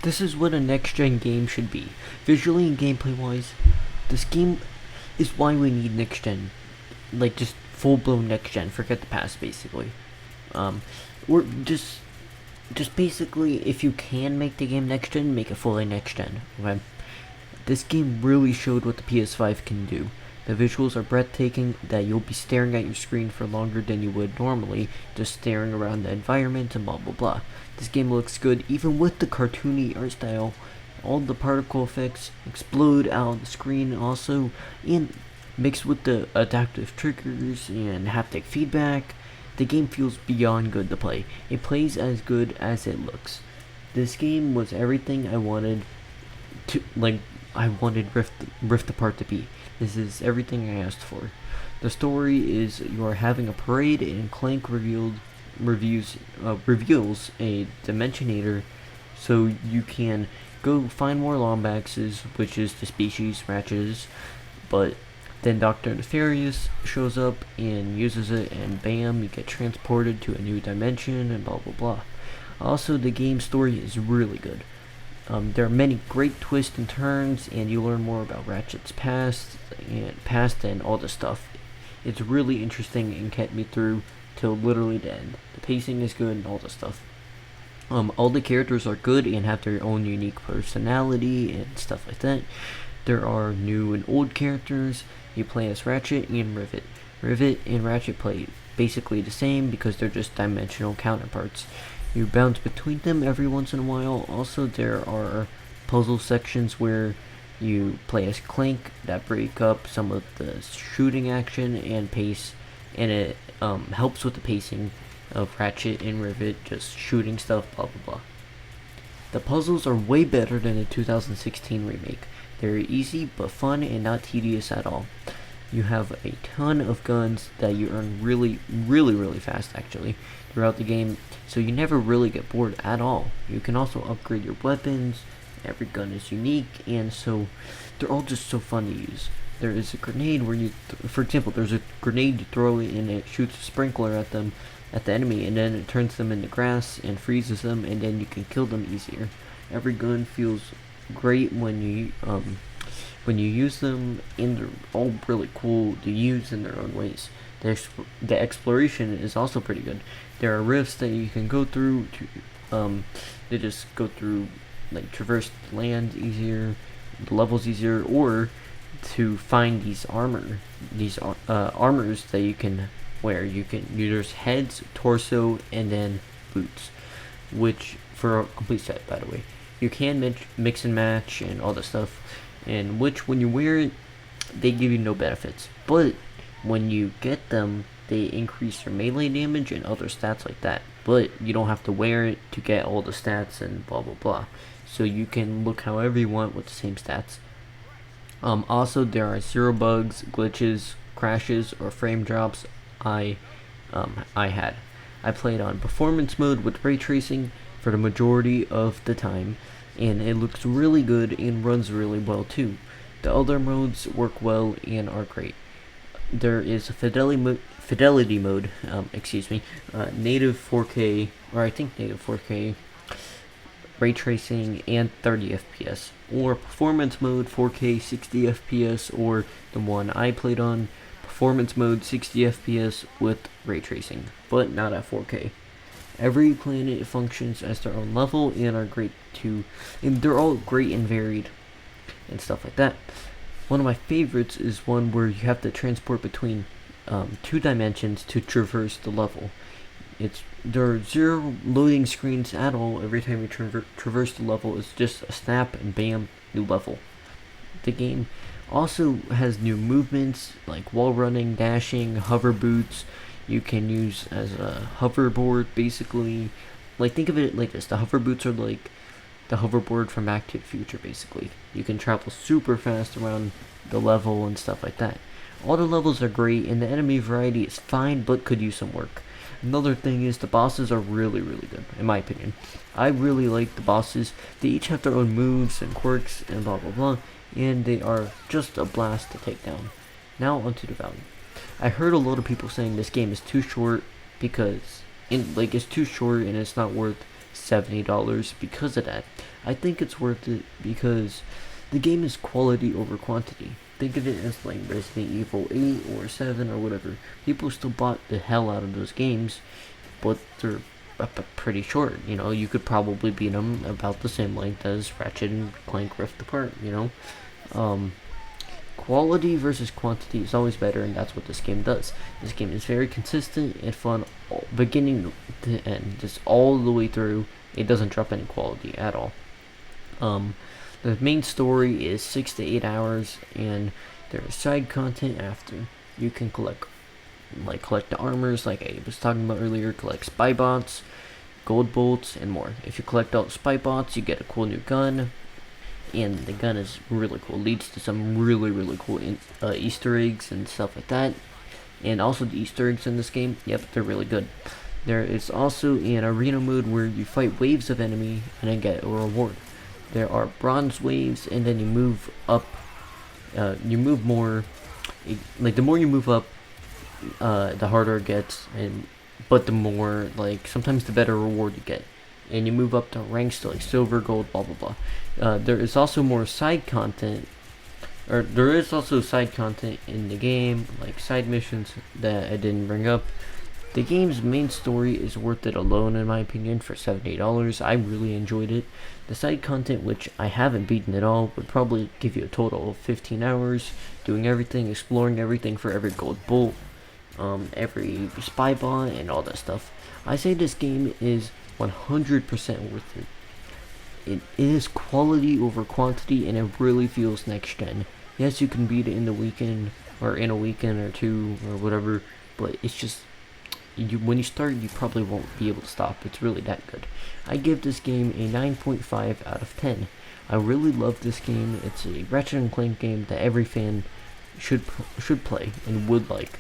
This is what a next-gen game should be. Visually and gameplay-wise, this game is why we need next-gen. Like, just full-blown next-gen. Forget the past, basically. Or just basically, if you can make the game next-gen, make it fully next-gen. Okay? This game really showed what the PS5 can do. The visuals are breathtaking, that you'll be staring at your screen for longer than you would normally, just staring around the environment and blah blah blah. This game looks good even with the cartoony art style. All the particle effects explode out on the screen also, and mixed with the adaptive triggers and haptic feedback, the game feels beyond good to play. It plays as good as it looks. This game was everything I wanted to, like, I wanted Rift Apart to be. This is everything I asked for. The story is you are having a parade and Clank reveals a Dimensionator, so you can go find more Lombaxes, which is the species Ratchets, but then Dr. Nefarious shows up and uses it, and bam, you get transported to a new dimension and blah blah blah. Also, the game story is really good. There are many great twists and turns, and you learn more about Ratchet's past and all this stuff. It's really interesting and kept me through till literally the end. The pacing is good and all this stuff. All the characters are good and have their own unique personality and stuff like that. There are new and old characters. You play as Ratchet and Rivet. Rivet and Ratchet play basically the same because they're just dimensional counterparts. You bounce between them every once in a while. Also, there are puzzle sections where you play as Clank that break up some of the shooting action and pace, and it helps with the pacing of Ratchet and Rivet just shooting stuff, blah blah blah. The puzzles are way better than the 2016 remake. They're easy but fun and not tedious at all. You have a ton of guns that you earn really fast actually throughout the game, so you never really get bored at all. You can also upgrade your weapons. Every gun is unique, and so they're all just so fun to use. There is a grenade where for example, there's a grenade you throw it and it shoots a sprinkler at the enemy, and then it turns them into grass and freezes them, and then you can kill them easier. Every gun feels great when you use them, and they're all really cool to use in their own ways. The exploration is also pretty good. There are rifts that you can go through they just go through, like, traverse the land easier, the levels easier, or to find these armors that you can wear. There's heads, torso, and then boots, which for a complete set, by the way. You can mix and match and all this stuff, and which when you wear it, they give you no benefits, but when you get them, they increase your melee damage and other stats like that. But you don't have to wear it to get all the stats and blah blah blah. So you can look however you want with the same stats. Also, there are zero bugs, glitches, crashes, or frame drops. I had. I played on performance mode with ray tracing for the majority of the time, and it looks really good and runs really well too. The other modes work well and are great. There is a fidelity mode, native 4K, or I think native 4K, ray tracing, and 30 FPS, or performance mode 4K 60 FPS, or the one I played on, performance mode 60 FPS with ray tracing, but not at 4K. Every planet functions as their own level and are great too, and they're all great and varied and stuff like that. One of my favorites is one where you have to transport between two dimensions to traverse the level. There are zero loading screens at all. Every time you traverse the level, it's just a snap and bam, new level. The game also has new movements like wall running, dashing, hover boots. You can use as a hoverboard, basically. Like, think of it like this: the hover boots are like the hoverboard from Back to the Future, basically. You can travel super fast around the level and stuff like that. All the levels are great, and the enemy variety is fine, but could use some work. Another thing is the bosses are really good, in my opinion. I really like the bosses. They each have their own moves and quirks and blah blah blah, and they are just a blast to take down. Now onto the value. I heard a lot of people saying this game is too short because it's too short and it's not worth $70 because of that. I think it's worth it because the game is quality over quantity. Think of it as like Resident Evil 8 or 7 or whatever. People still bought the hell out of those games, but they're pretty short. You know, you could probably beat them about the same length as Ratchet and Clank Rift Apart. You know, quality versus quantity is always better, and that's what this game does. This game is very consistent and fun, beginning to end, just all the way through. It doesn't drop any quality at all. The main story is 6 to 8 hours, and there's side content after. You can collect the armors, like I was talking about earlier, collect spy bots, gold bolts, and more. If you collect all the spy bots, you get a cool new gun, and the gun is really cool. It leads to some really cool Easter eggs and stuff like that. And also the Easter eggs in this game, yep, they're really good. There is also an arena mode where you fight waves of enemy and then get a reward. There are bronze waves, and then you move up. You move more. Like the more you move up, the harder it gets, but the more, like, sometimes the better reward you get. And you move up to ranks to like silver, gold, blah blah blah. There is also more side content, or there is also side content in the game, like side missions that I didn't bring up. The game's main story is worth it alone, in my opinion, for $70. I really enjoyed it. The side content, which I haven't beaten at all, would probably give you a total of 15 hours, doing everything, exploring everything for every gold bolt, every spy bot, and all that stuff. I say this game is 100% worth it. It is quality over quantity, and it really feels next gen. Yes, you can beat it in the weekend, or in a weekend or two, or whatever, but it's just, when you start, you probably won't be able to stop. It's really that good. I give this game a 9.5 out of 10. I really love this game. It's a Ratchet and Clank game that every fan should play and would like.